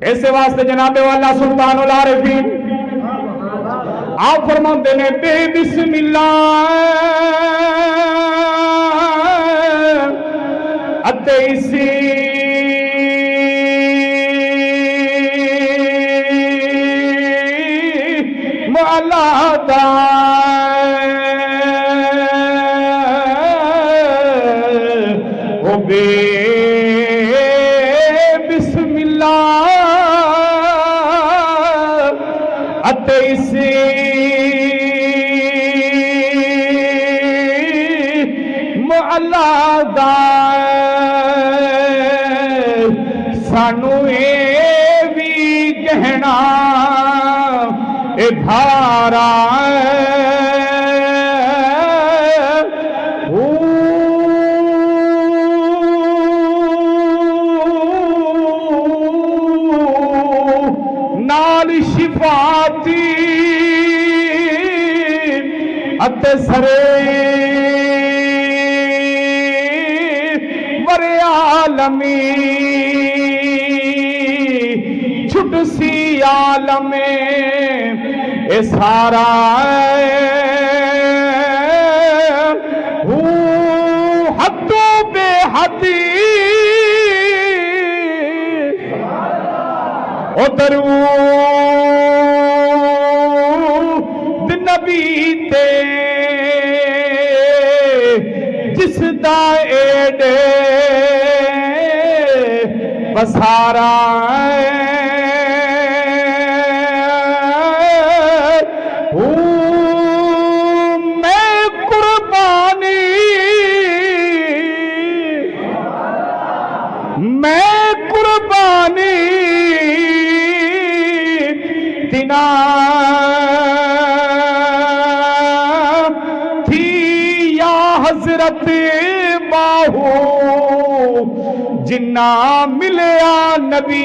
اس واسطے جناب والا سلطان العارفین آپ فرماتے نے بے بسم اللہ اتیسی مولا او بے بسم اللہ اتیسی مولا سانو اے بھی کہنا اے بھارا نال شفاتی اتے سرے ورے عالمی چھٹ سی عالم اے سارا حد و بے حدی او درود نبی تے جس دا ایڈے بسارا تھی یا حضرت باہو جنہ ملیا نبی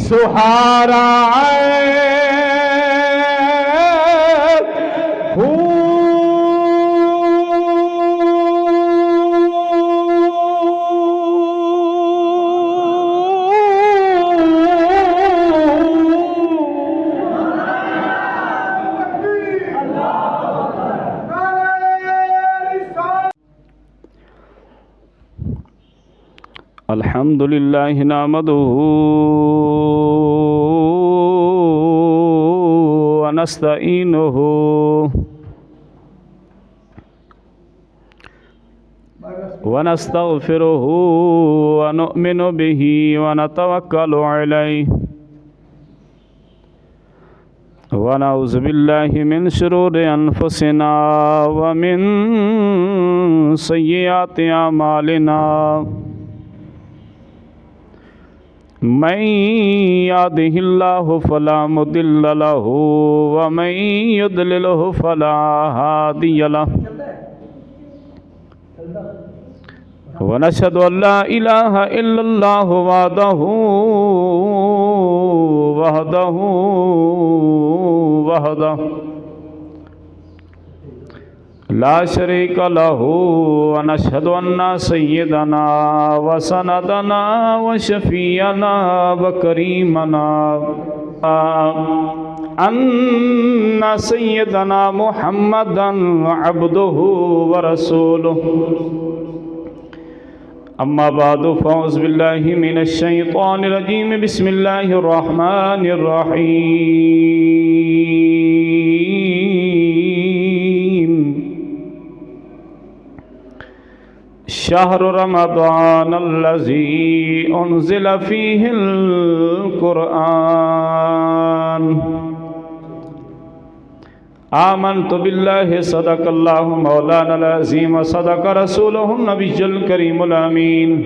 سہارا الحمدللہ نحمدہ ونستعینہ ونستغفرہ ونؤمن بہ ونتوکل علیہ ونعوذ باللہ من شرور انفسنا ومن سیئات اعمالنا من يهده الله فلا مضل له ومن يضلل فلا هادي له ونشهد أن لا إله إلا الله وحده لا شريك له ونشهد أن سيدنا وسندنا وشفيعنا وكريمنا أن سيدنا محمدا عبده ورسوله أما بعد فأعوذ بالله من الشيطان الرجيم بسم الله الرحمن الرحيم شهر رمضان الذي أنزل فيه القرآن آمنت بالله صدق الله مولانا العظيم وصدق رسوله النبي الكريم الأمين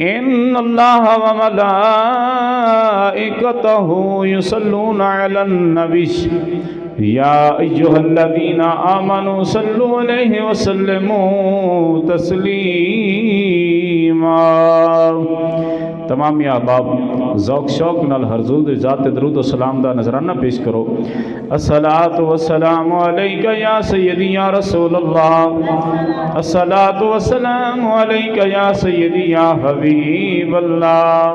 إن الله وملائكته يصلون على النبي يا أيها الذين آمنوا صلوا عليه وسلموا تسليما تمام احباب ذوق شوق نال حضور دی ذات درود و سلام دا نذرانہ پیش کرو۔ الصلاۃ والسلام علیک یا سیدی یا رسول اللہ، الصلاۃ والسلام علیک یا سیدی یا حبیب اللہ،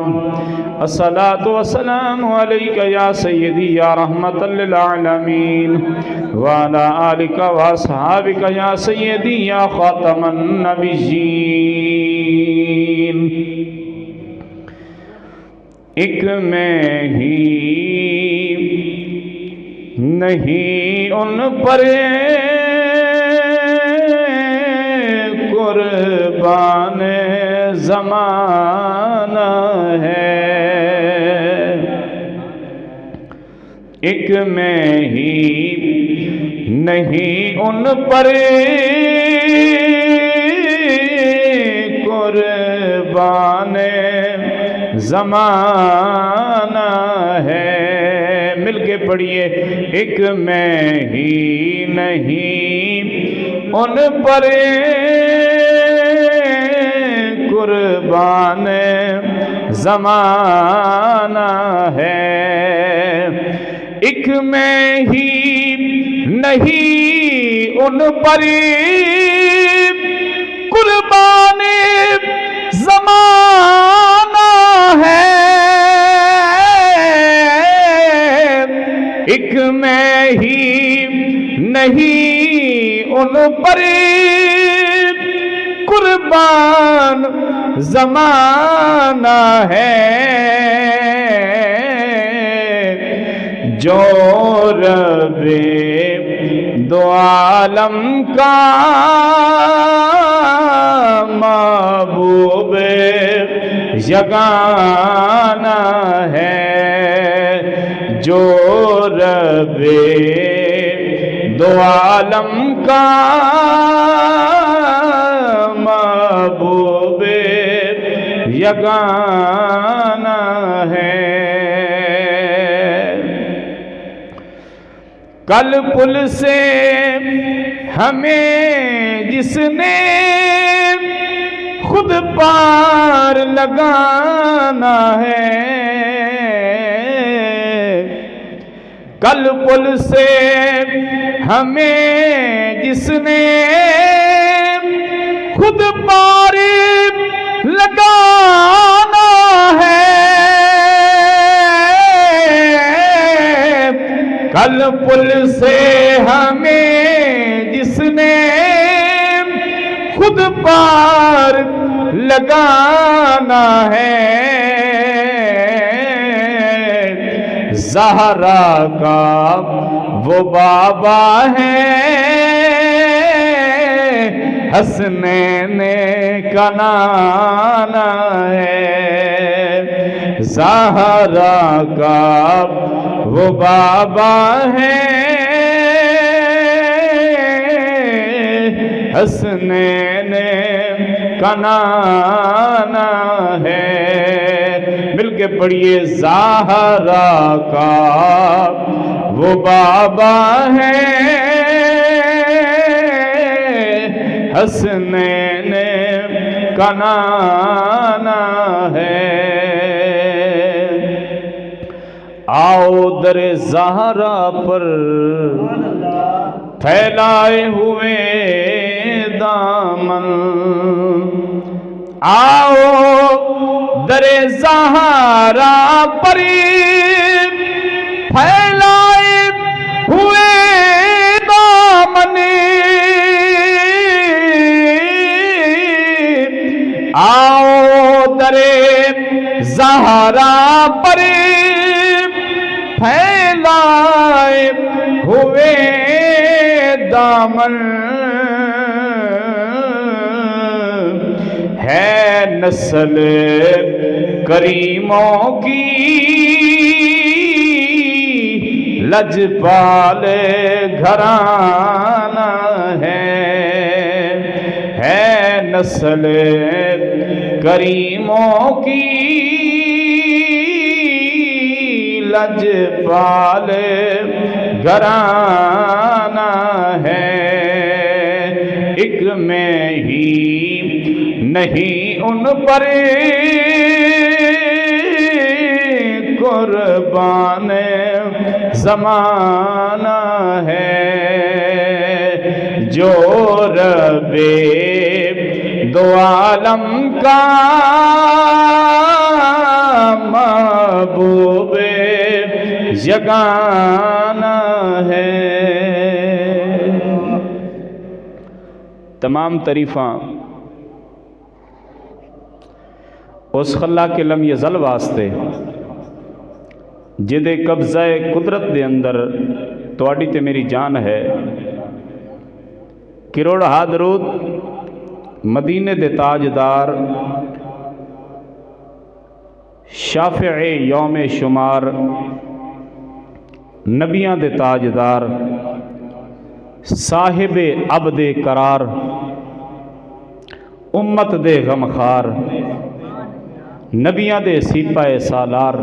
الصلاۃ والسلام علیک یا سیدی یا رحمت للعالمین، وعلی آلک واصحابک یا سیدی یا خاتم النبیین۔ ایک میں ہی نہیں ان پر قربان زمانہ ہے، ایک میں ہی نہیں ان پر قربان زمانہ ہے۔ مل کے پڑھیے، ایک میں ہی نہیں ان پر قربان زمانہ ہے، ایک میں ہی نہیں ان پر قربان زمانہ ہے، ایک میں ہی نہیں ان پر قربان زمانہ ہے، جو رب دو عالم کا محبوب یگانہ ہے، جو رب دو عالم کا محبوب یگانہ ہے۔ کل پل سے ہمیں جس نے خود پار لگانا ہے، کل پل سے ہمیں جس نے خود پار لگانا ہے، کل پل سے ہمیں جس نے خود پار لگانا ہے، زہرا کا وہ بابا ہے، حسنین کا نانا ہے، زہرا کا وہ بابا ہے، حسنین کا نانا ہے۔ مل کے پڑھیے، زہرا کا وہ بابا ہے، حسنین کا نانا ہے۔ آؤ در زہرا پر پھیلائے ہوئے دامن، آؤ در زہرا پر پھیلائے ہوئے دامن، آؤ در زہرا پر پھیلائے ہوئے دامن، ہے نسل کریموں کی لجپال گھرانہ ہے نسل کریموں کی لجپال گھرانہ ہے، ایک میں ہی نہیں ان پر زبان زمانہ ہے، جو رب دو عالم کا محبوب یگانہ ہے۔ تمام تعریفاں اس خلا کے لم یزل واسطے جدے قبضہ قدرت دے اندر تواڈی تے میری جان ہے۔ کروڑ درود مدینے دے تاجدار، شافع یوم شمار، نبیاں دے تاجدار، صاحب عبد قرار، امت دے غمخار، نبیاں دے سپاہ سالار،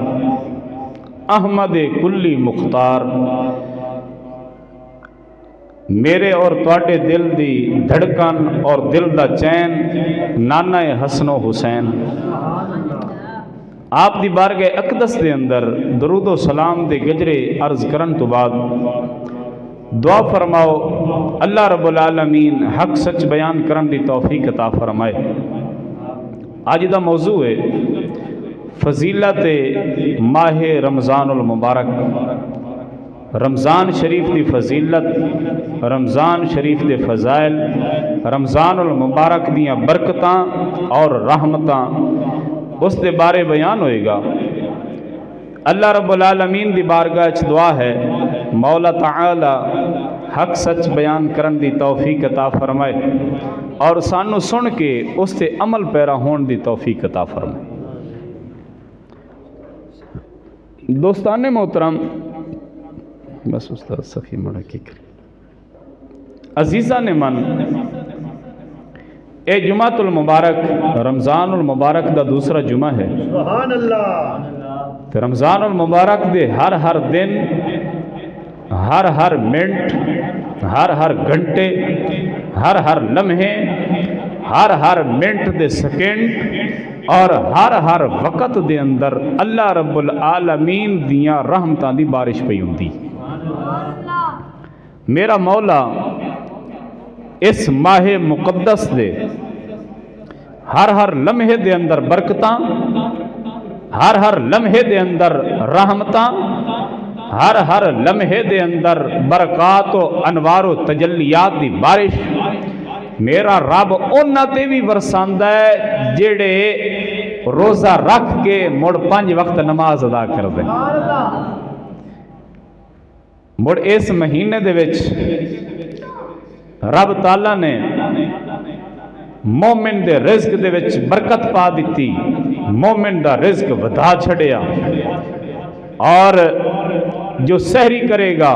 احمد کلی مختار، میرے اور تواڈے دل دی دھڑکن اور دل دا چین نانا حسن و حسین، آپ دی بارگاہ اقدس دے اندر درود و سلام دے گجرے عرض کرن تو بعد دعا فرماؤ اللہ رب العالمین حق سچ بیان کرن دی توفیق عطا فرمائے۔ آج دا موضوع ہے فضیلت ماہ رمضان المبارک، رمضان شریف دی فضیلت، رمضان شریف دے فضائل، رمضان المبارک دیاں برکتاں اور رحمتاں اس دے بارے بیان ہوئے گا۔ اللہ رب العالمین دی بارگاہ وچ دعا ہے مولا تعالی حق سچ بیان کرن دی توفیق عطا فرمائے اور سانو سن کے اس تے عمل پیرا ہون دی توفیق عطا فرمائے۔ دوستان محترم، بس استاد سخی مڑا کی کر عزیزان من، اے جمعۃ المبارک رمضان المبارک دا دوسرا جمعہ ہے۔ سبحان اللہ۔ رمضان المبارک دے ہر دن، ہر منٹ، ہر گھنٹے، ہر لمحے، ہر منٹ دے سیکنڈ اور ہر وقت دے اندر اللہ رب العالمین دیاں رحمتاں دی بارش پئی ہوندی۔ میرا مولا اس ماہ مقدس دے ہر لمحے دے اندر برکتاں، ہر لمحے دے اندر رحمتاں، ہر لمحے دے اندر برکات و انوار و تجلیات دی بارش میرا رب انہاں تے بھی برساندا ہے جڑے روزہ رکھ کے مڑ 5 وقت نماز ادا کر دے۔ مڑ اس مہینے دے وچ رب تعالیٰ نے مومن دے رزق دے وچ برکت پا دیتی، مومن دا رزق ودا چھڑیا، اور جو سحری کرے گا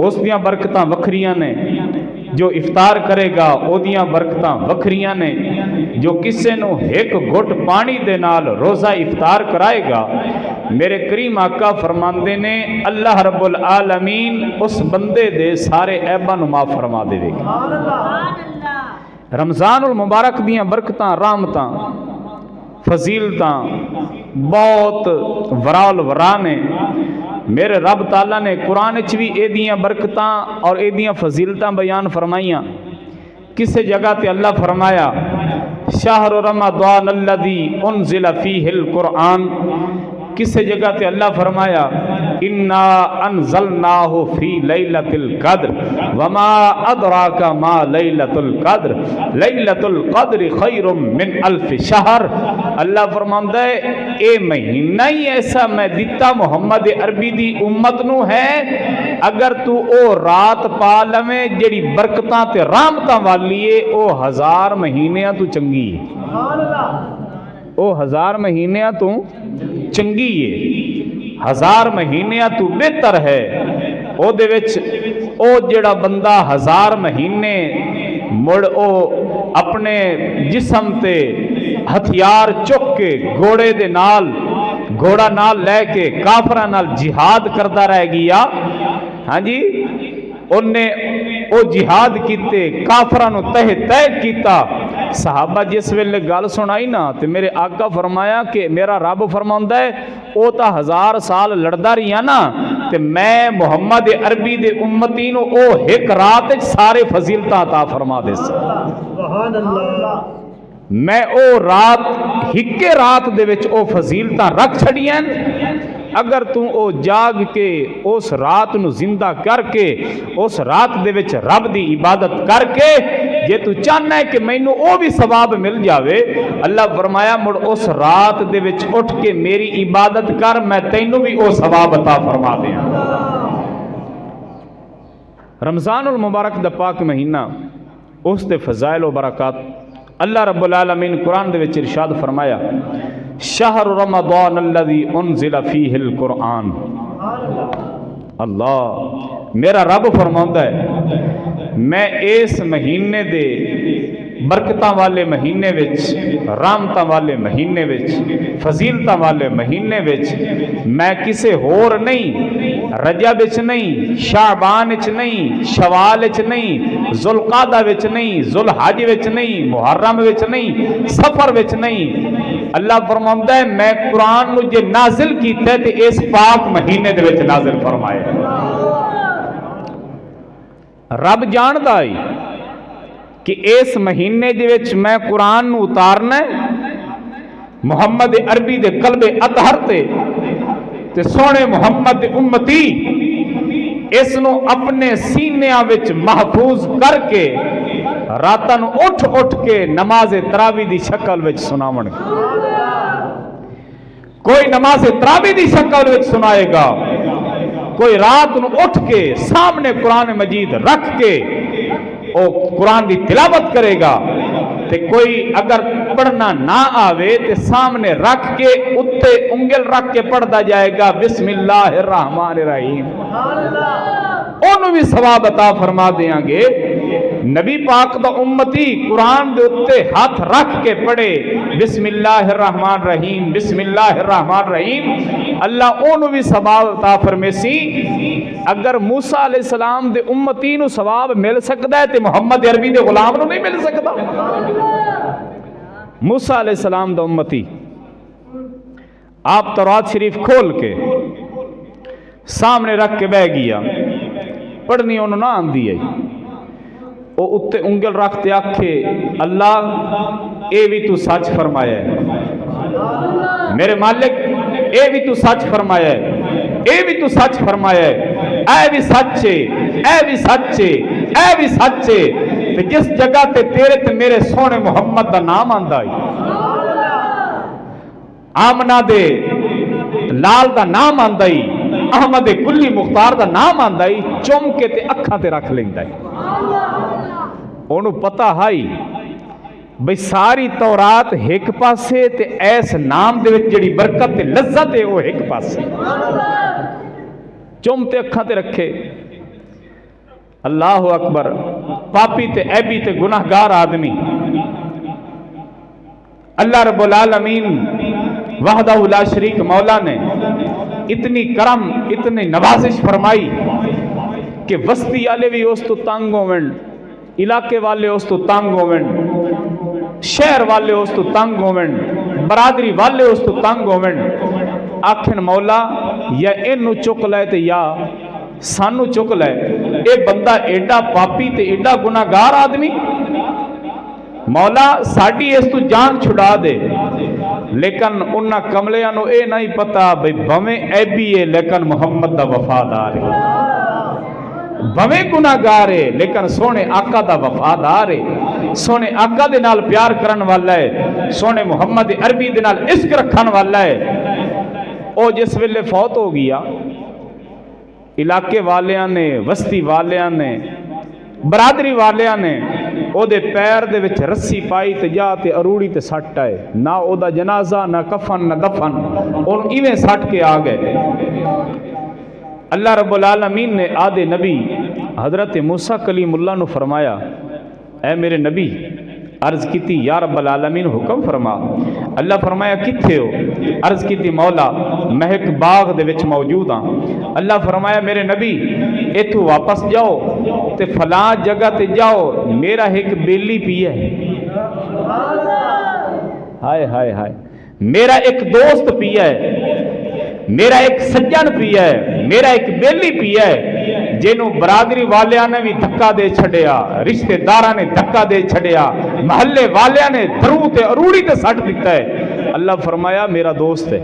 اس دیاں برکتاں وکھریاں نے، جو افطار کرے گا او دیاں برکتاں وکھریاں نے، جو کسے نو ایک گھٹ پانی دے نال روزہ افطار کرائے گا، میرے کریم آقا فرماندے نے اللہ رب العالمین اس بندے دے سارے عیباں نو معاف فرما دے گا۔ رمضان المبارک دیاں برکتاں، رحمتاں، فضیلتاں بہت ورال ورانے میرے رب تعالیٰ نے قرآن وچ بھی اے دیاں برکتاں اور اے دیاں فضیلتاں بیان فرمائیاں۔ کسے جگہ تے اللہ فرمایا شہر رمضان الذی انزل فیہ القرآن، کسے جگہ تے اللہ فرمایا انا انزلناہ فی لیلۃ القدر وما ادراک ما لیلۃ القدر لیلۃ القدر خیر من الف شہر۔ اللہ فرماندا ہے اے مہینہ ہی ایسا میں دیتا محمد عربی دی امت نو ہے، اگر تو او رات پا لویں جڑی برکتاں تے رحمتاں والی ہے او 1000 مہینیاں تو چنگی ہے، او 1000 مہینیاں تو چنگی ہے، 1000 مہینیاں تو بہتر ہے۔ او دے وچ او جڑا بندہ 1000 مہینے مڑ او اپنے جسم تے ہتھیار چک کے گھوڑے دے نال، گھوڑا نال لے کے کافراں نال جہاد کردا رہ گیا، ہاں جی انہیں او جہاد کیتے، کافراں نو تہ کیتا، صحابہ جس ویلے گل سنائی نا تو میرے آقا فرمایا کہ میرا رب فرماؤندا ہے او تا 1000 سال لڑدا رہیا نا تے میں محمد عربی دے امتی نو او ایک رات وچ سارے فضیلتاں عطا فرما دے سبحان اللہ میں او رات ہکے رات دے وچ او فضیلتاں رکھ چھڑیاں اگر تو او جاگ کے اس رات نو زندہ کر کے اس رات دے وچ رب دی عبادت کر کے جے تو چاہنا ہے کہ مینوں او بھی ثواب مل جاوے اللہ فرمایا مڑ اس رات دے وچ اٹھ کے میری عبادت کر میں تینوں بھی او ثواب عطا فرما دیاں رمضان المبارک دا پاک مہینہ اس دے فضائل و برکات اللہ رب العالمین قرآن دے وچ ارشاد فرمایا شہر رمضان الذی انزل فیہ القرآن اللہ میرا رب فرماؤندا ہے میں اس مہینے دے برکتاں والے مہینے وچ رحمتاں والے مہینے وچ فضیلتاں والے مہینے وچ میں کسے ہور نہیں رجب وچ نہیں شعبان وچ نہیں شوال وچ نہیں ذوالقعدہ وچ نہیں ذوالحج وچ نہیں محرم وچ نہیں سفر وچ نہیں اللہ فرماؤندا ہے میں قرآن نو جے نازل کیتا ہے تے اس پاک مہینے دے وچ نازل فرمایا رب جاندا ہے کہ اس مہینے دے وچ میں قرآن نو اتارنا ہے محمد عربی دے قلب اطہر تے سونے محمد دے امتی اس نو اپنے سینیاں وچ محفوظ کر کے راتاں نو اٹھ اٹھ کے نماز تراویح دی شکل وچ سناون کوئی نماز تراویح دی شکل وچ سنائے گا کوئی رات نو اٹھ کے سامنے قرآن مجید رکھ کے او قرآن دی تلاوت کرے گا تے کوئی اگر پڑھنا نہ آوے تے سامنے رکھ کے اتے انگل رکھ کے پڑھدا جائے گا بسم اللہ الرحمن الرحیم انہوں بھی ثواب عطا فرما دیاں گے نبی پاک دا امتی قرآن دے اتے ہاتھ رکھ کے پڑھے بسم اللہ الرحمن الرحیم بسم اللہ الرحمن الرحیم اللہ انہوں بھی ثواب عطا فرمیسی اگر موسیٰ علیہ السلام دے امتی نو ثواب مل سکتا ہے تے محمد عربی دے غلام نو نہیں مل سکتا موسیٰ علیہ السلام دا امتی آپ تورات شریف کھول کے سامنے رکھ کے بہ گیا پڑھنی انہوں نہ آندی ہے وہ اتے انگل رکھتے آکھے اللہ اے بھی تو سچ فرمایا ہے میرے مالک اے بھی تو سچ فرمایا ہے اے بھی تو سچ فرمایا ہے اے بھی سچے اے بھی سچے اے بھی سچے تے جس جگہ تے تیرے تے میرے سونے محمد دا نام آندا ہے آمنہ دے لال دا نام آندا ہے احمد کلی مختار دا نام آندا ہے چوم کے تے اکھاں تے رکھ لیندا ہے انہوں پتہ ہائی بھئی ساری تورات ایک پاسے تے ایس نام دے وچ جڑی برکت تے لذت ہے وہ ایک پاسے چومتے اکھاں تے رکھے اللہ اکبر پاپی تے ایبی تے گناہگار آدمی اللہ رب العالمین وحدہ لا شریک مولا نے اتنی کرم اتنی نوازش فرمائی کہ وسطی والے بھی اس تو تنگ ہوون علاقے والے اس تو تنگ ہوون شہر والے اس تو تنگ ہوون برادری والے اس تو تنگ ہوون آکھن مولا یا انہوں چک لے تے یا سانو چک لے اے بندہ ایڈا پاپی تے ایڈا گناہگار آدمی مولا ساڈی اس تو جان چھڑا دے لیکن انہاں کملیاں نو اے نہیں پتا بھئی بھویں ایبی ہے لیکن محمد دا وفادار ہے بھویں گناہگار ہے لیکن سونے آقا دا وفادار ہے سونے آقا دے نال پیار کرن والا ہے سونے محمد عربی دے نال عشق رکھن والا ہے او جس ویلے فوت ہو گیا علاقے والیاں نے وسطی والیاں نے برادری والیاں نے او دے پیر دے وچ رسی پائی تے جا تے اروڑی تے سٹ آئے نہ او دا جنازہ نہ کفن نہ دفن اور ایویں سٹ کے آ گئے اللہ رب العالمین نے آدھے نبی حضرت موسیٰ کلیم اللہ نو فرمایا اے میرے نبی عرض کیتی یا رب العالمین حکم فرما اللہ فرمایا کتھے ہو عرض کیتی مولا میں ایک باغ دے وچ موجود ہاں اللہ فرمایا میرے نبی ایتھوں واپس جاؤ تے فلاں جگہ تے جاؤ میرا ایک بیلی پی ہے ہائے ہائے ہائے، میرا ایک دوست پیا ہے، میرا ایک سجن پیا ہے، میرا ایک بیلی پیا ہے، جنوں برادری والیاں نے بھی دھکا دے چھڑیا، رشتہ داراں نے دھکا دے چھڑیا، محلے والیاں نے درو تے اروڑی تے سٹ دیتا ہے، اللہ فرمایا میرا دوست ہے۔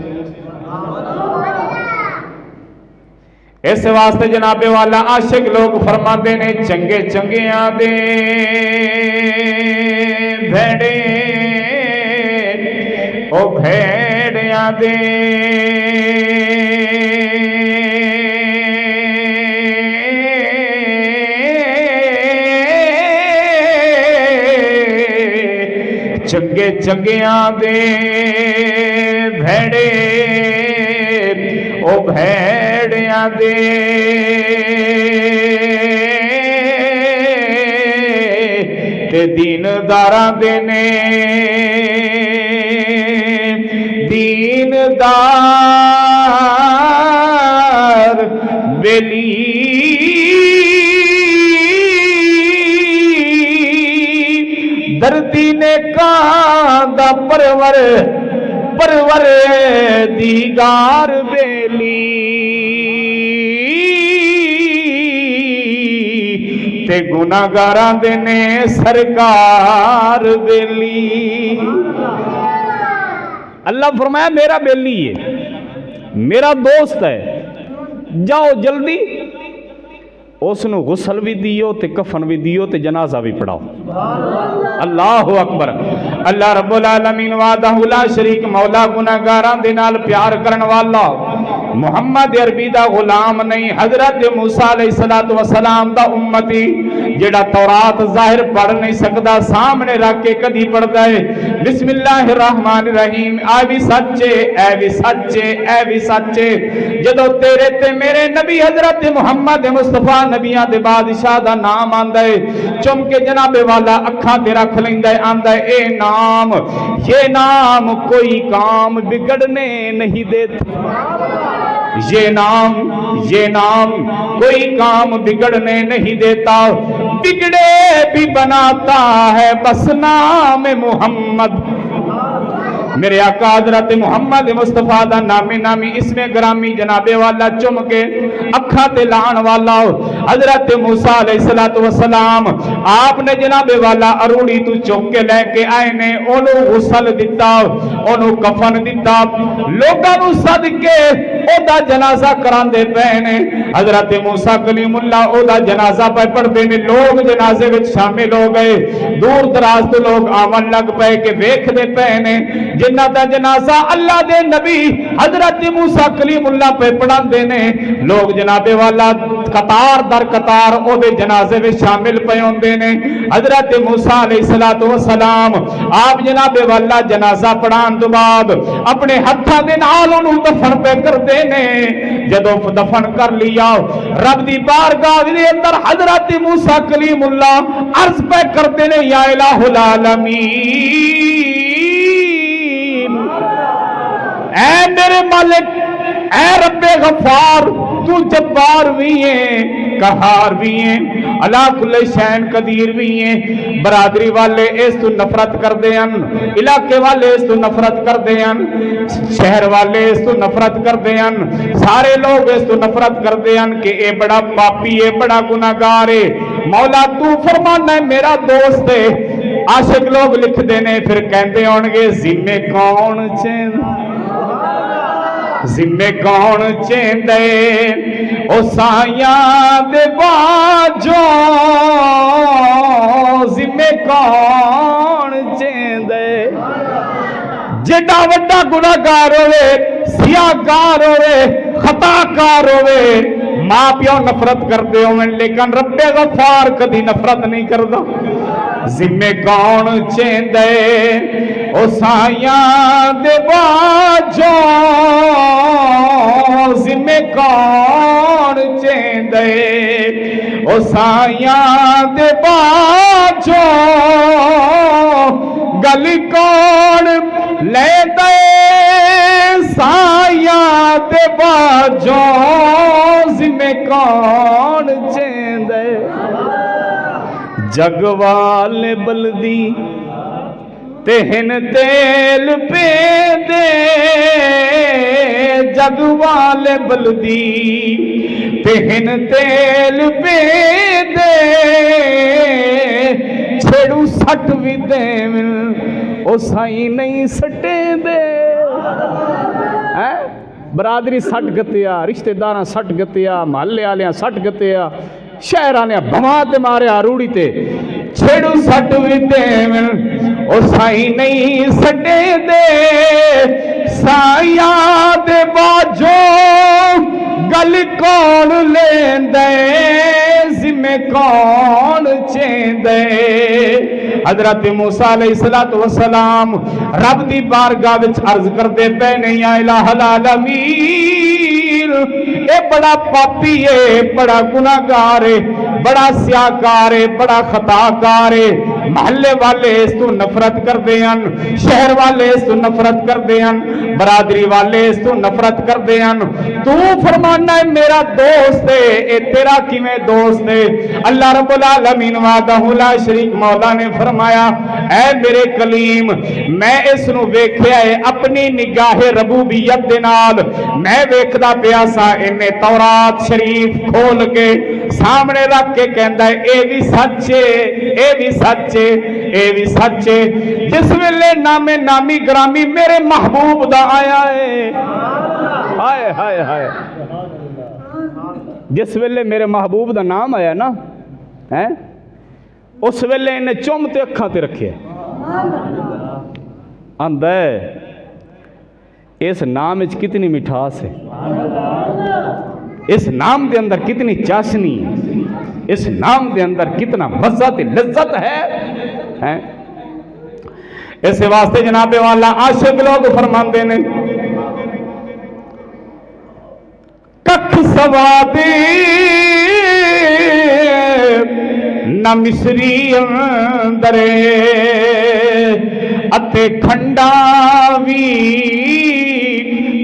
اس واسطے جناب والا عاشق لوگ فرماتے نے چنگے چنگیاں دے بھیڑے او بھیڑیاں دے چنگے چنگیاں دے بھیڑے او بھیڑیاں دے تے دینداراں دے نے دیندار بیلی دردی نے کاندا پرور دیگار بیلی تے گناہگاراں دے نے سرکار بیلی۔ اللہ فرمایا میرا بیلی ہے، میرا دوست ہے، جاؤ جلدی اس نو غسل بھی دیو تے کفن بھی دیو تے جنازہ بھی پڑھاؤ۔ اللہ اکبر۔ اللہ رب العالمین وحدہ لا شریک مولا گناہگاراں دے نال پیار کرن والا، محمد عربی دا غلام نہیں، حضرت موسیٰ علیہ السلام دا امتی، جڑا تورات ظاہر پڑھ نہیں سکدا سامنے رکھ کے کدی پڑھدا ہے بسم اللہ الرحمن الرحیم، اے بھی سچے اے بھی سچے اے بھی سچے، جدو تیرے تے میرے نبی حضرت محمد مصطفیٰ نبیاں دے بادشاہ دا نام آندا ہے، چم کے جناب والا اکھاں تے رکھ لیندا ہے، آندا ہے اے نام، یہ نام کوئی کام بگڑنے نہیں دیتا، یہ نام کوئی کام بگڑنے نہیں دیتا، بگڑے بھی بناتا ہے بس نام محمد۔ میرے آقا حضرت محمد مصطفیٰ دا نامی اسم گرامی جناب والا چم کے اکھا تے لان والا حضرت موسیٰ علیہ السلام آپ نے جناب والا اروڑی تو چک کے لے کے آئے نے، انہوں غسل دیتا، انہوں کفن دیتا، لوگاں نو صد کے او دا جنازہ کران دے پہنے، حضرت موسیٰ کلیم اللہ او دا جنازہ پہ پڑھ دینے، لوگ جنازے وچ شامل ہو گئے، دور دراز تو لوگ آمن لگ پہ کے ویکھ دے پہنے، جنہ دا جنازہ اللہ دے نبی حضرت موسیٰ کلیم اللہ پہ پڑھان دینے، لوگ جناب والا قطار در قطار او دے جنازے میں شامل پہ ہون دینے، حضرت موسیٰ علیہ السلام آپ جناب والا جنازہ پڑھان دو بعد اپنے ہتھاں دے نال انہوں دفن پہ کر دینے، جدو دفن کر لیا رب دی بارگاہ دے اندر حضرت موسیٰ کلیم اللہ عرض پہ کر دینے یا الہ العالمین، اے میرے مالک اے رب غفار، تو جبار بھی ہیں، قہار بھی ہیں، اللہ کل شین قدیر بھی ہیں، برادری والے اس تو نفرت کر دیاں، علاقے والے اس تو نفرت کر دیاں، شہر والے اس تو نفرت کر دیاں، سارے لوگ اس تو نفرت کر دیاں کہ اے بڑا پاپی ہے، بڑا گناہگار ہے، مولا تو فرمانا ہے میرا دوست ہے۔ عاشق لوگ لکھ دینے پھر کہندے ہونگے ذمے کون چین ذمے کون چیندے او سایاں دے باجوں، ذمے کون چیندے، جڑا وڈا گناہگار ہوئے، سیاہکار ہوئے، خطاکار ہوئے، ماں پیو نفرت کرتے ہوئے لیکن رب غفار کدی نفرت نہیں کردا، ذمے کون چیندے او سایاں دے باجوں، ذمے کون چیندے او سایاں دے باجوں، گل کون لے دے سایاں دے باجوں، ذمے کون چیندے، جگ والے بلدی تہن تیل پہ دے جگ والے بلدی تہن تیل پہ دے چھڑو سٹ بھی دے او سائی نہیں سٹے دے برادری سٹ گتیا رشتہ داراں سٹ گتیا محلے آلیاں سٹ گتیا شہرانے بھما تے ماریا روڑی تے چھڑو سٹ بھی دے او سائی نہیں سٹے دے سائیاں دے باجو گل کون لین دے ذمہ کون چین دے حضرت موسیٰ علیہ السلام رب دی بارگاہ وچ عرض کردے پے نہیں الہ العالمین اے بڑا پاپی ہے بڑا گناہگار ہے بڑا سیاہکار ہے بڑا خطاکار ہے محلے والے اس تو نفرت کر دیان شہر والے اس تو نفرت کر دیان برادری والے اس تو نفرت کر دیان تو فرمانا ہے میرا دوست ہے اے تیرا کی میں دوست ہے اللہ رب العالمین وعدہ لا شریک مولا نے فرمایا اے میرے کلیم میں اس نو ویکھیا ہے اپنی نگاہ ربوبیت دے نال میں ویکھدا پیا سا انہیں تورات شریف کھول کے سامنے رکھ کے کہندا ہے اے بھی سچ ہے اے بھی سچ ہے اے بھی سچ ہے جس ویلے نام نامی گرامی میرے محبوب دا آیا ہے ہائے ہائے ہائے جس ویلے میرے محبوب دا نام آیا نا اس ویلے انہیں چومتے اکھاں تے رکھے آندا ہے اس نام وچ کتنی مٹھاس ہے اس نام دے اندر کتنی چاشنی ہے اس نام دے اندر کتنا مزہ تے لذت ہے اس واسطے جناب والا عاشق لوگ فرماندے نے ککھ سوادی نہ مصری اندرے اتے کھنڈا وی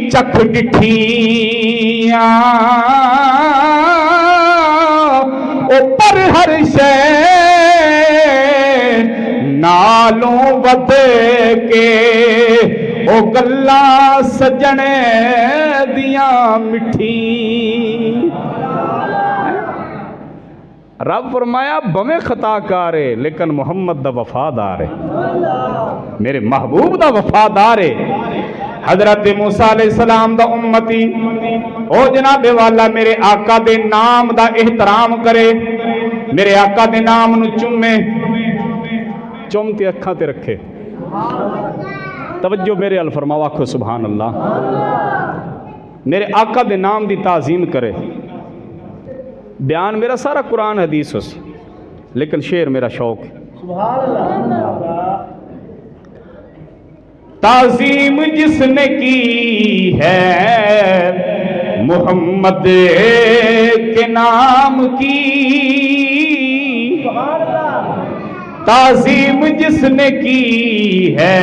چکھ ڈٹھیاں اوپر ہر شے نالوں ود کے او گلاں سجنے دیاں مٹھی رب فرمایا بمیں خطا کارے لیکن محمد دا وفادار ہے میرے محبوب دا وفادار ہے حضرت موسیٰ علیہ السلام دا امتی او جناب والا میرے آقا دے نام دا احترام کرے میرے آقا دے نام نو چومے چومتے اکھاں تے رکھے توجہ میرے الفرما واکھو سبحان اللہ میرے آقا دے نام دی تعظیم کرے بیان میرا سارا قرآن حدیث ہو سی لیکن شعر میرا شوق ہے سبحان اللہ تعظیم جس نے کی ہے محمد کے نام کی تعظیم جس نے کی ہے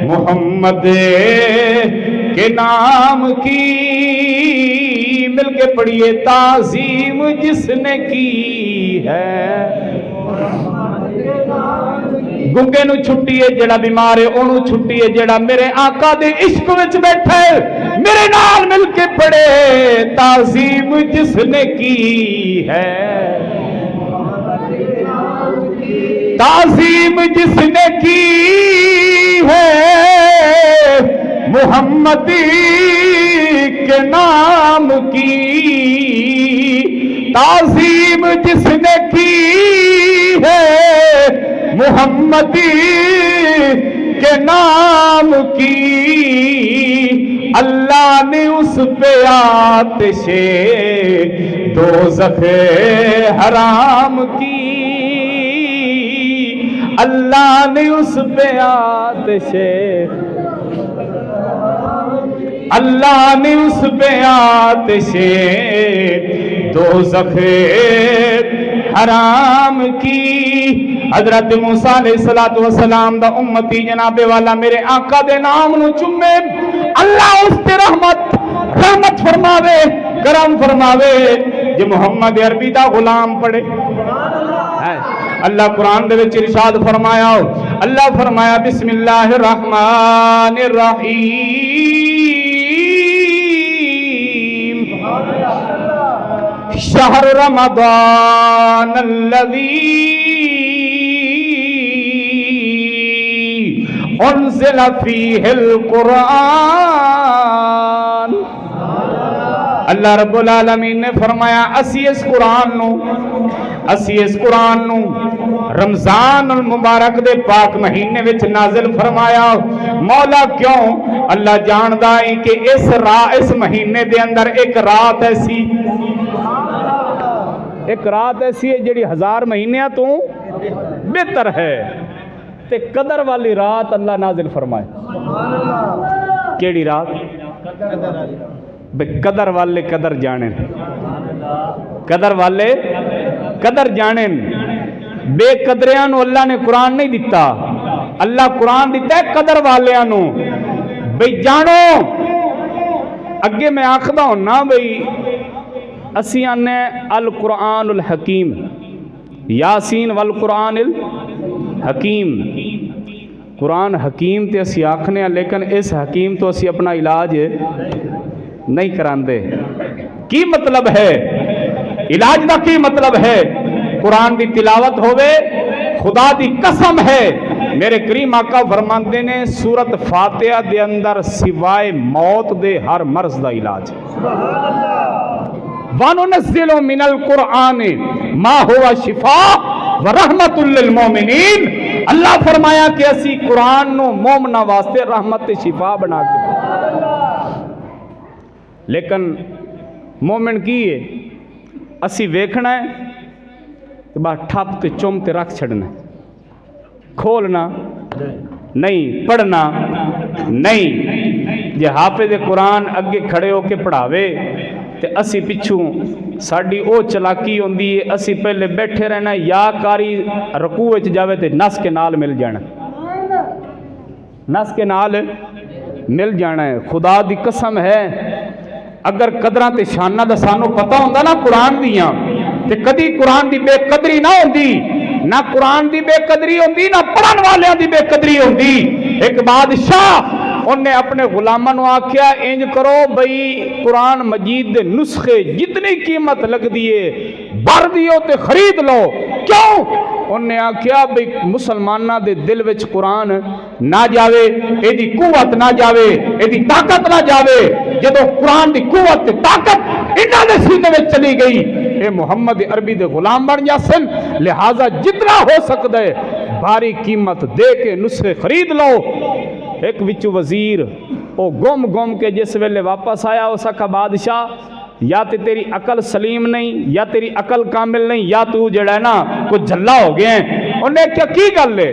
محمد کے نام کی مل کے پڑھیے تعظیم جس نے کی ہے گنگے نو چھٹی ہے جڑا بیمار ہے اونوں چھٹی ہے جڑا میرے آقا دے عشق وچ بیٹھا ہے میرے نال مل کے پڑھے تعظیم جس نے کی ہے تعظیم جس نے کی ہے محمد کے نام کی تعظیم جس نے کی ہے محمد کے نام کی اللہ نے اس پہ آتش دوزخ حرام کی اللہ نے اس پہ آتش اللہ نے اس پہ آتش دوزخ حرام کی حضرت موسیٰ علیہ السلام دا امتی جناب والا میرے آقا دے نام نو چمے اللہ اس تے رحمت فرماوے کرم فرماوے جو محمد عربی دا غلام پڑے اللہ قرآن دے وچ ارشاد فرمایا، اللہ فرمایا بسم اللہ الرحمن الرحیم شہر رمضان الذی انزل فیہ القرآن۔ اللہ رب العالمین نے فرمایا اسی اس قرآن نو رمضان المبارک دے پاک مہینے وچ نازل فرمایا۔ مولا کیوں؟ اللہ جاندا ہے کہ اس مہینے دے اندر ایک رات ایسی ہے جڑی 1000 مہینیاں تو بہتر ہے، تے قدر والی رات اللہ نازل فرمائے۔ کیڑی رات؟ بے قدر والے قدر جانیں، قدر والے قدر جانیں۔ بے قدریاں نو اللہ نے قرآن نہیں دیتا، اللہ قرآن دیتا ہے قدر والیاں نو۔ بھئی جانو، اگے میں آخدا ہونا بھئی اسی آنے القرآن الحکیم، یاسین والقرآن الحکیم، قرآن حکیم تے اسی آکھنے ہیں، لیکن اس حکیم تو اسی اپنا علاج نہیں کراندے۔ کی مطلب ہے علاج دا؟ کی مطلب ہے قرآن دی تلاوت ہوئے، خدا دی قسم ہے میرے کریم آقا فرماندے نے سورت فاتحہ دے اندر سوائے موت دے ہر مرض دا علاج۔ وَنُنَزِّلُ مِنَ الْقُرْآنِ مَا هُوَ شِفَاءٌ وَرَحْمَةٌ لِّلْمُؤْمِنِينَ۔ اللہ فرمایا کہ اسی قرآن نو مومنہ واسطے رحمت شفا بنا کے، لیکن مومن کی ہے اسی ویکھنا ہے کہ بات ٹھپ تے چوم تے رکھ چھڑنا، کھولنا نہیں، پڑھنا نہیں۔ جے حافظ قرآن اگے کھڑے ہو کے پڑھاوے تے اسی پچھوں ساڑی او چلاکی ہوندی ہے، اسی پہلے بیٹھے رہنا، یا کاری رکوع وچ جاوے تے نس کے نال مل جانا، نس کے نال مل جانا ہے۔ خدا دی قسم ہے اگر قدرہ تے شانہ دا سانو پتہ ہوندہ نا قرآن دیاں، تے کدی قرآن دی بے قدری نہ ہوندی، نہ قرآن دی بے قدری ہوندی، نہ پڑھن والیاں دی بے قدری ہوندی۔ ایک بادشاہ انہیں اپنے غلاموں نے آکھیا انج کرو بھئی قرآن مجید دے نسخے جتنی قیمت لگ دیئے بھر دیو تے خرید لو۔ کیوں؟ انہیں آکھیا بھئی مسلمانہ دے دل وچ قرآن نہ جاوے، ایدی قوت نہ جاوے، ایدی طاقت نہ جاوے۔ جدو قرآن دی قوت تے طاقت انہاں دے سینے وچ چلی گئی، اے محمد عربی دے غلام بن جاسن، لہذا جتنا ہو سکتا ہے بھاری قیمت دے کے نسخے خرید لو۔ ایک وچو وزیر او گم کے جس ویلے واپس آیا اس کا بادشاہ یا تے تیری عقل سلیم نہیں، یا تیری عقل کامل نہیں، یا تو جڑا ہے نا کچھ جھلا ہو گئے ہیں۔ انہیں کیا کی گل لے؟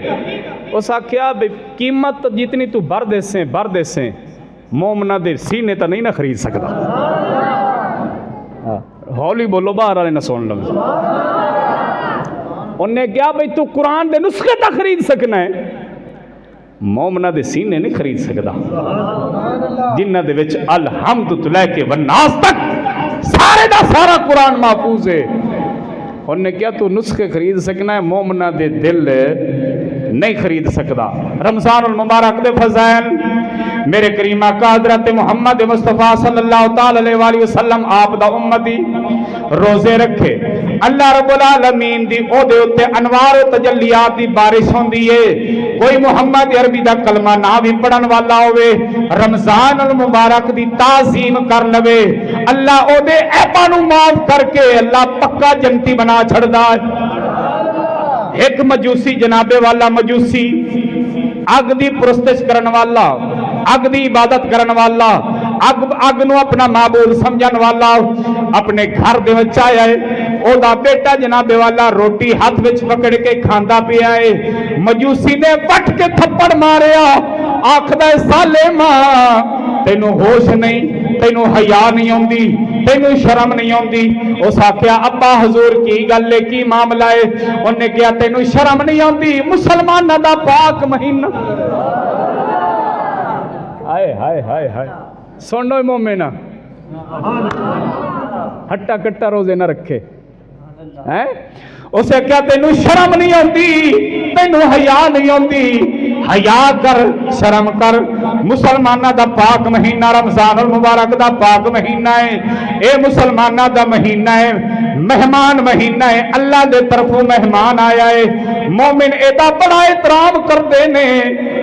اس آکھیا قیمت جتنی تو بھر دے سیں مومنہ دے سینے تا نہیں نہ خرید سکتا۔ ہولی بولو باہر والے نہ سن لو۔ انہیں کیا بھئی تو قرآن دے نسخے تا خرید سکنا ہے، مومنہ دے سینے نہیں خرید سکتا، جنہ دے وچ الحمد تو لے کے والناس تک سارے دا سارا قرآن محفوظ ہے۔ انہوں نے کیا تو نسخے خرید سکنا ہے، مومنہ دے دل نہیں خرید سکتا۔ رمضان المبارک دے فضائل میرے کریم آقا حضرت محمد مصطفیٰ صلی اللہ علیہ وآلہ وسلم آپ دا امتی روزے رکھے، اللہ رب العالمین دی او دے اتے انوار و تجلیات دی بارش ہوں دیئے۔ کوئی محمد عربی دا کلمہ نہ بھی پڑھن والا ہوئے، رمضان المبارک دی تعظیم کر لوے، اللہ او دے عیبانو معاف کر کے اللہ پکا جنتی بنا چھڑ دا۔ ایک مجوسی جناب والا مجوسی اگ دی پرستش کرن والا، اگ دی عبادت کرن والا، اگ نو اپنا معبود سمجھن والا اپنے گھر دے وچ آیا ہے، او دا بیٹا جناب والا روٹی ہاتھ وچ پکڑ کے کھاندا پیا ہے، مجوسی نے وٹ کے تھپڑ ماریا، آکھدا ہے سالے ماں تینوں ہوش نہیں، تینوں حیا نہیں ہوندی، تینوں شرم نہیں ہوندی۔ اس آکھیا ابا حضور کی گل ہے، کی معاملہ ہے؟ انہیں کہا تینوں شرم نہیں ہوندی، مسلمانہ دا پاک مہینہ۔ ہائے ہائے ہائے ہائے، سنو مومنہ، ہٹا کٹا روزے نہ رکھے، ہے اسے کیا تینوں شرم نہیں آتی تینوں حیا نہیں آتی حیا کر شرم کر مسلمانہ دا پاک مہینہ رمضان المبارک دا پاک مہینہ ہے اے مسلمانہ دا مہینہ ہے مہمان مہینہ ہے اللہ دے طرفوں مہمان آیا ہے مومن ایدا بڑا احترام کرتے نے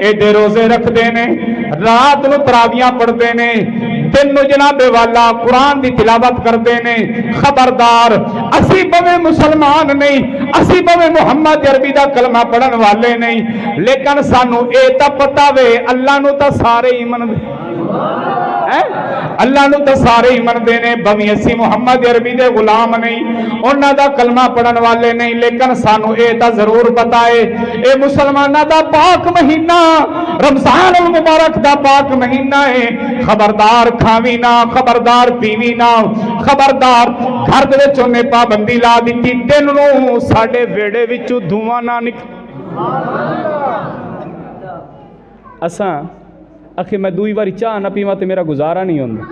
ایدے روزے رکھ دینے رات نو تراویاں پڑھتے نے دن نو جناب والا قرآن دی تلاوت کرتے نے خبردار اسی بویں مسلمان نہیں اسی بویں محمد عربی دا کلمہ پڑھن والے نہیں لیکن سانو اے تا پتا وے اللہ نو تا سارے ایمان اللہ نو تا سارے ایمان دینے بویں اسی محمد عربی دے غلام نہیں انہاں دا کلمہ پڑھن والے نہیں لیکن سانو اے تا ضرور پتا ہے اے مسلمانہ دا پاک مہینہ رمضان المبارک دا پاک مہینہ ہے خبردار کھاوی نہ خبردار پیوی نہ خبردار گھر دے وچوں نے پابندی لا دتی دن نو ساڈے ویڑے وچوں دھواں نہ نکل اساں اکھے میں دوئی باری چاہ نہ پیواں تے میرا گزارا نہیں ہوندا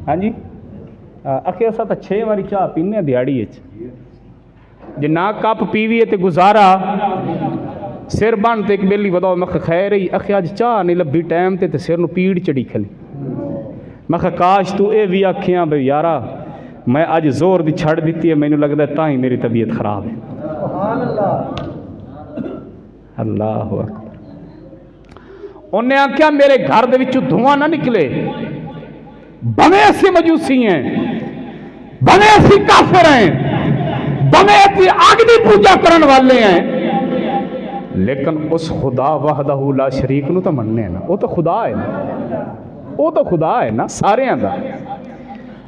ہاں جی اکھے اساں تا 6 باری چاہ پینے دیہاڑی وچ جے نہ کپ پیوی تے گزارا سر بن تے ایک بیلی بتاؤ میں خیر ہی اکھے اج چاہ نہیں لبھی ٹائم تے سر نو پیڑ چڑی کھلی میں کاش تو اے بھی آکھیاں بھئی یارا میں اج زور دی چھڑ دیتی ہے مینوں لگدا ہے تاں ہی میری طبیعت خراب ہے سبحان اللہ اللہ اکبر انہیں آکھیا میرے گھر دے وچوں دھواں نہ نکلے بھویں اسی مجوسی ہیں بھویں اسی کافر ہیں بھویں اسی آگ دی پوجا کرن والے ہیں لیکن اس خدا وحدہ لا شریک نو تو مننے ہیں نا وہ تو خدا ہے نا وہ تو خدا ہے نا سارے دا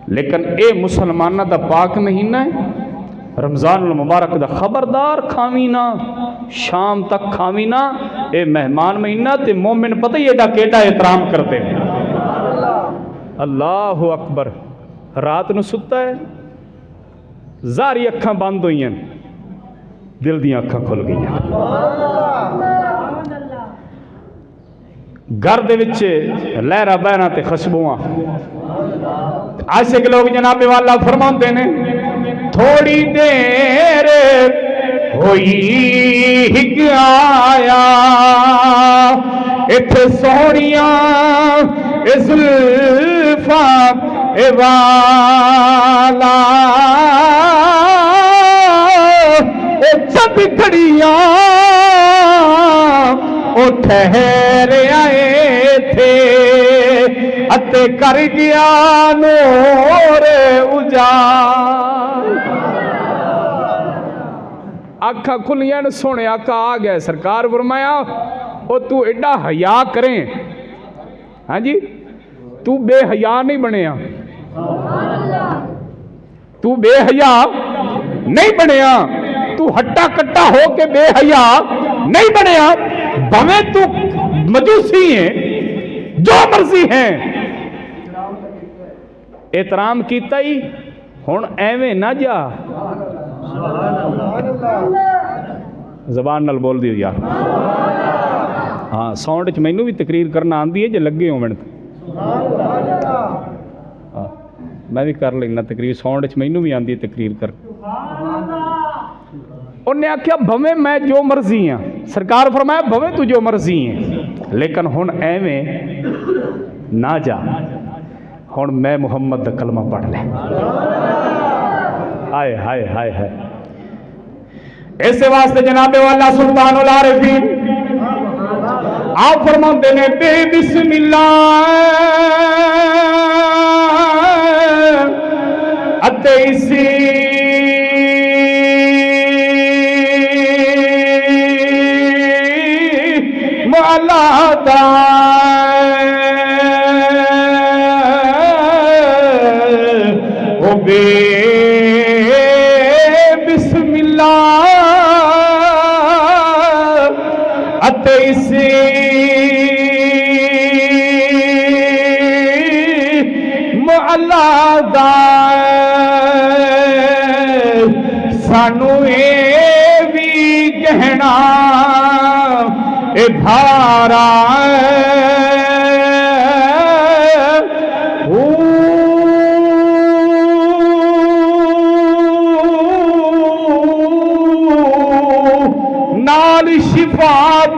لیکن اے مسلمانہ دا پاک مہینہ ہے رمضان المبارک دا خبردار کھاوینا شام تک کھاوینا اے مہمان مہینہ تے مومن پتہ ہی ایڈا کیڈا احترام کرتے ہیں اللہ اکبر رات نو ستا ہے زاری اکھاں بند ہوئی ہیں دل دیاں اکھاں کھل گئی ہیں گھر دے وچے لہرا بہنا تے خشبواں عاشق لوگ جناب والا فرماتے نے تھوڑی دیر ہوئی ہک آیا اتھے سونیاں اے زلفاں اے والا اے چند گھڑیاں او ٹھہر آئے تھے اتے کر گیا نور اجال آنکھاں کھلیاں سونے آقا آ گئے سرکار فرمایا او تو ایڈا حیا کریں ہاں جی تو بے حیا نہیں بنیا تو بے حیا نہیں بنیا تو ہٹا کٹا ہو کے بے حیا نہیں بنیا بھویں تو مجوسی ہیں جو مرضی ہیں احترام کیتا ہی ہن ایویں نہ جا زبان نال بول دیو یار ہاں ساؤنڈ وچ مینوں بھی تقریر کرنا آندی ہے جے لگے ہون میں بھی کر لینا تقریر ساؤنڈ وچ مینوں بھی آندی ہے تقریر کر انہیں آکھیا بھویں میں جو مرضی ہاں سرکار فرمایا بھویں تو جو مرضی ہیں لیکن ہن ایویں نہ جا ہن میں محمد دا کلمہ پڑھ لے ہائے ہائے ہائے ہائے ایسے واسطے جناب والا سلطان العارفین آپ فرماتے نے بے بسم اللہ اتے اسی مولا دا او بے بسم اللہ اتے اسی مولا دا سانو اے بھی کہنا اے بھارا